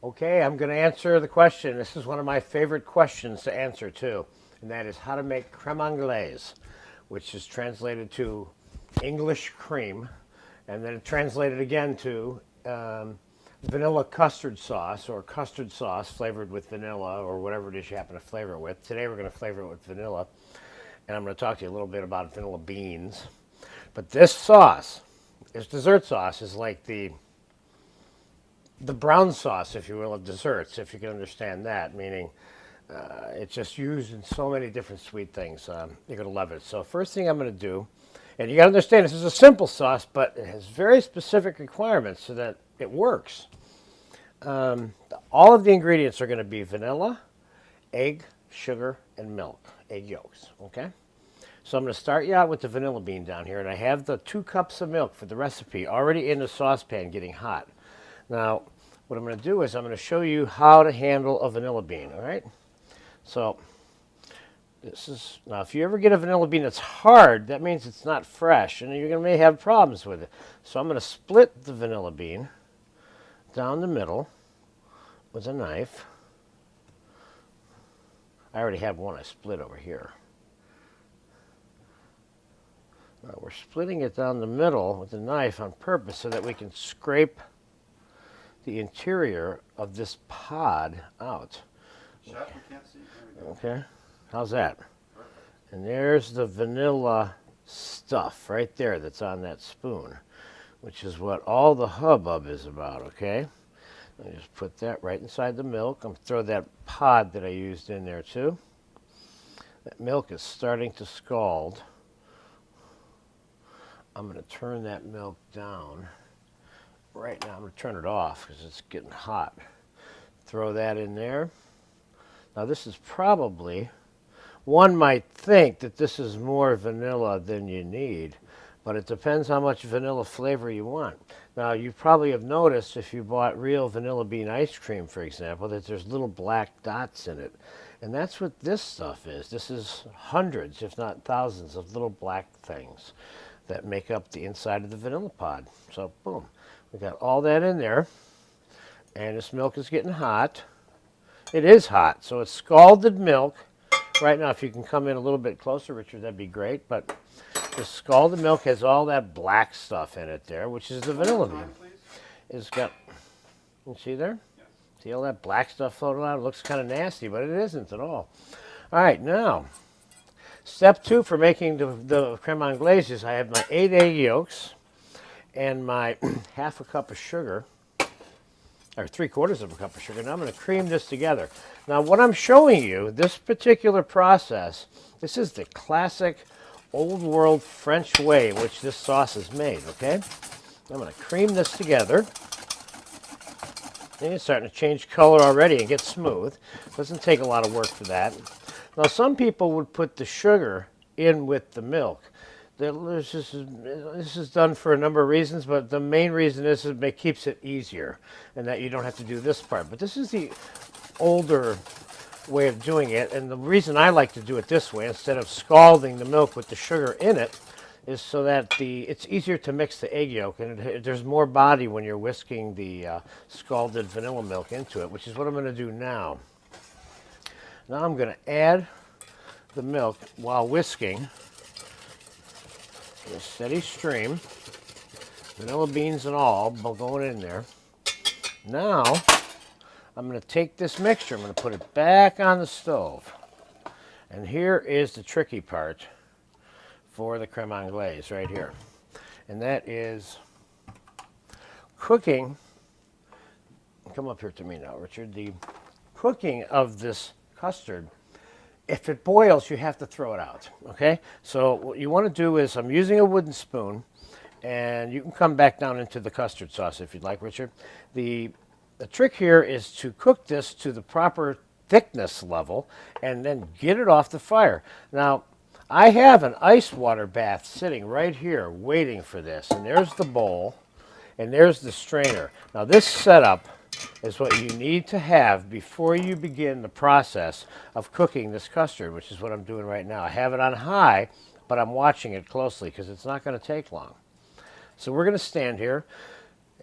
Okay, I'm going to answer the question. This is one of my favorite questions to answer too, and that is how to make creme anglaise, which is translated to English cream, and then translated again to vanilla custard sauce or custard sauce flavored with vanilla or whatever it is you happen to flavor it with. Today we're going to flavor it with vanilla, and I'm going to talk to you a little bit about vanilla beans. But this sauce, this dessert sauce, is like the brown sauce, if you will, of desserts, if you can understand that, meaning it's just used in so many different sweet things. You're going to love it. So first thing I'm going to do, and you got to understand this is a simple sauce, but it has very specific requirements so that it works. All of the ingredients are going to be vanilla, egg, sugar, and milk, egg yolks, okay? So I'm going to start you out with the vanilla bean down here, and I have the 2 cups of milk for the recipe already in the saucepan getting hot. Now, what I'm going to do is I'm going to show you how to handle a vanilla bean, all right? So, this is, now if you ever get a vanilla bean that's hard, that means it's not fresh, and you're going to may have problems with it. So I'm going to split the vanilla bean down the middle with a knife. I already have one I split over here. Now we're splitting it down the middle with a knife on purpose so that we can scrape the interior of this pod out. Chef, we can't see. There we go. Okay, how's that? Perfect. And there's the vanilla stuff right there that's on that spoon, which is what all the hubbub is about, okay? I just put that right inside the milk. I'm going to throw that pod that I used in there too. That milk is starting to scald. I'm going to turn that milk down. Right now I'm going to turn it off because it's getting hot. Throw that in there. Now this is probably, one might think that this is more vanilla than you need, but it depends how much vanilla flavor you want. Now you probably have noticed if you bought real vanilla bean ice cream, for example, that there's little black dots in it. And that's what this stuff is. This is hundreds, if not thousands, of little black things that make up the inside of the vanilla pod. So boom. We got all that in there, and this milk is getting hot. It is hot, so it's scalded milk. Right now, if you can come in a little bit closer, Richard, that'd be great. But the scalded milk has all that black stuff in it there, which is the vanilla bean. It's got, you see there? Yes. See all that black stuff floating out? It looks kind of nasty, but it isn't at all. All right, now, step 2 for making the creme anglaise is I have my 8 egg yolks and my half a cup of sugar, or 3/4 of a cup of sugar. Now I'm going to cream this together. Now what I'm showing you, this particular process, this is the classic old world French way in which this sauce is made, okay? I'm going to cream this together. And it's starting to change color already and get smooth. Doesn't take a lot of work for that. Now some people would put the sugar in with the milk. This is done for a number of reasons, but the main reason is it keeps it easier and that you don't have to do this part. But this is the older way of doing it, and the reason I like to do it this way instead of scalding the milk with the sugar in it is so that it's easier to mix the egg yolk, and there's more body when you're whisking the scalded vanilla milk into it, which is what I'm going to do now. Now I'm going to add the milk while whisking. A steady stream, vanilla beans and all going in there. Now, I'm going to take this mixture, I'm going to put it back on the stove. And here is the tricky part for the creme anglaise right here. And that is cooking, come up here to me now, Richard, the cooking of this custard. If it boils, you have to throw it out, okay? So what you want to do is, I'm using a wooden spoon, and you can come back down into the custard sauce if you'd like, Richard. The trick here is to cook this to the proper thickness level and then get it off the fire. Now, I have an ice water bath sitting right here waiting for this, and there's the bowl, and there's the strainer. Now, this setup is what you need to have before you begin the process of cooking this custard, which is what I'm doing right now. I have it on high, but I'm watching it closely because it's not going to take long. So we're going to stand here,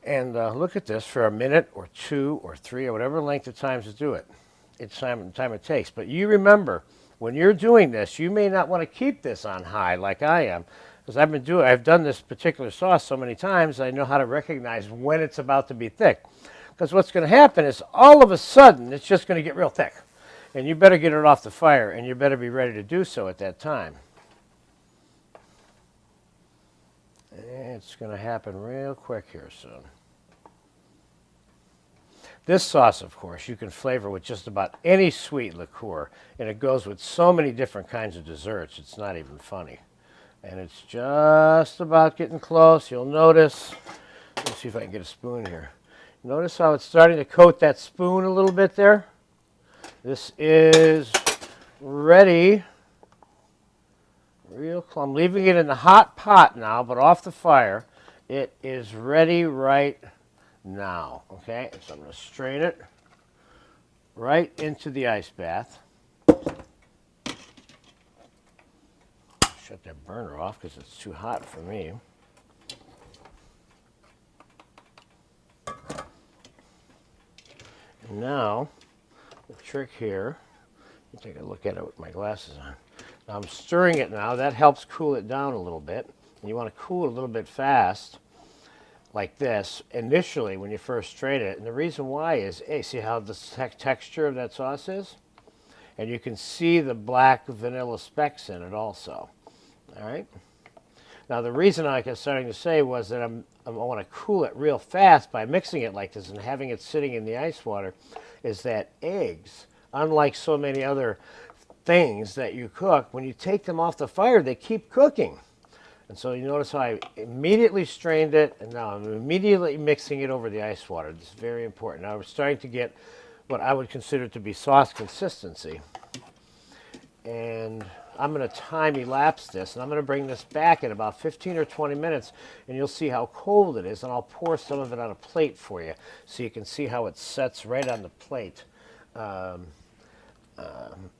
And look at this for a minute or 2 or 3 or whatever length of time to do it. It's time it takes. But you remember, when you're doing this, you may not want to keep this on high like I am, because I've done this particular sauce so many times, I know how to recognize when it's about to be thick. Because what's going to happen is all of a sudden it's just going to get real thick. And you better get it off the fire, and you better be ready to do so at that time. It's going to happen real quick here soon. This sauce, of course, you can flavor with just about any sweet liqueur, and it goes with so many different kinds of desserts, it's not even funny. And it's just about getting close. You'll notice, let's see if I can get a spoon here. Notice how it's starting to coat that spoon a little bit there? This is ready. I'm leaving it in the hot pot now, but off the fire. It is ready right now. Okay, so I'm going to strain it right into the ice bath. Shut that burner off because it's too hot for me. And now, the trick here, let me take a look at it with my glasses on. Now I'm stirring it now. That helps cool it down a little bit. And you want to cool it a little bit fast, like this, initially when you first strain it. And the reason why is, hey, see how the texture of that sauce is? And you can see the black vanilla specks in it also. All right? Now the reason I was starting to say was that I want to cool it real fast by mixing it like this and having it sitting in the ice water, is that eggs, unlike so many other things that you cook, when you take them off the fire, they keep cooking. And so you notice how I immediately strained it, and now I'm immediately mixing it over the ice water. This is very important. Now we're starting to get what I would consider to be sauce consistency. And I'm going to time elapse this, and I'm going to bring this back in about 15 or 20 minutes, and you'll see how cold it is, and I'll pour some of it on a plate for you so you can see how it sets right on the plate.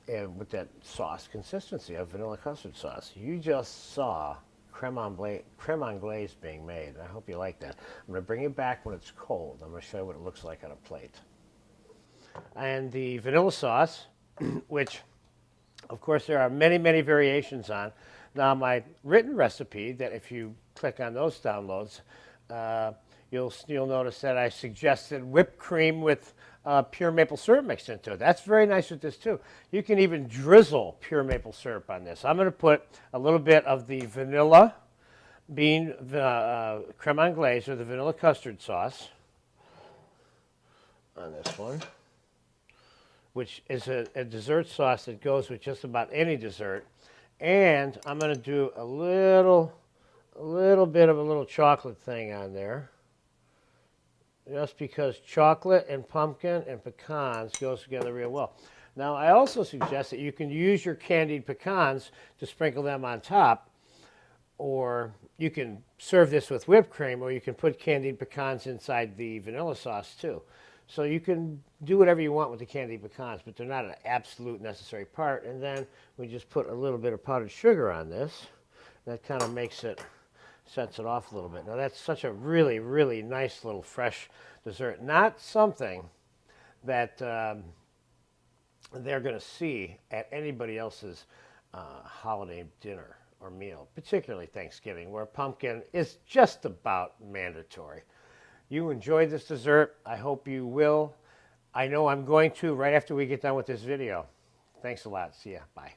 And with that sauce consistency of vanilla custard sauce. You just saw creme anglaise being made. I hope you like that. I'm going to bring it back when it's cold. I'm going to show you what it looks like on a plate. And the vanilla sauce, which of course there are many, many variations on. Now my written recipe, that if you click on those downloads, you'll notice that I suggested whipped cream with pure maple syrup mixed into it. That's very nice with this too. You can even drizzle pure maple syrup on this. I'm going to put a little bit of the vanilla bean creme anglaise, or the vanilla custard sauce, on this one, which is a dessert sauce that goes with just about any dessert. And I'm going to do a little bit of a little chocolate thing on there, just because chocolate and pumpkin and pecans goes together real well. Now, I also suggest that you can use your candied pecans to sprinkle them on top, or you can serve this with whipped cream, or you can put candied pecans inside the vanilla sauce too. So you can do whatever you want with the candied pecans, but they're not an absolute necessary part. And then we just put a little bit of powdered sugar on this. That kind of makes it, sets it off a little bit. Now that's such a really, really nice little fresh dessert. Not something that they're going to see at anybody else's holiday dinner or meal, particularly Thanksgiving, where pumpkin is just about mandatory. You enjoyed this dessert. I hope you will. I know I'm going to right after we get done with this video. Thanks a lot. See ya. Bye.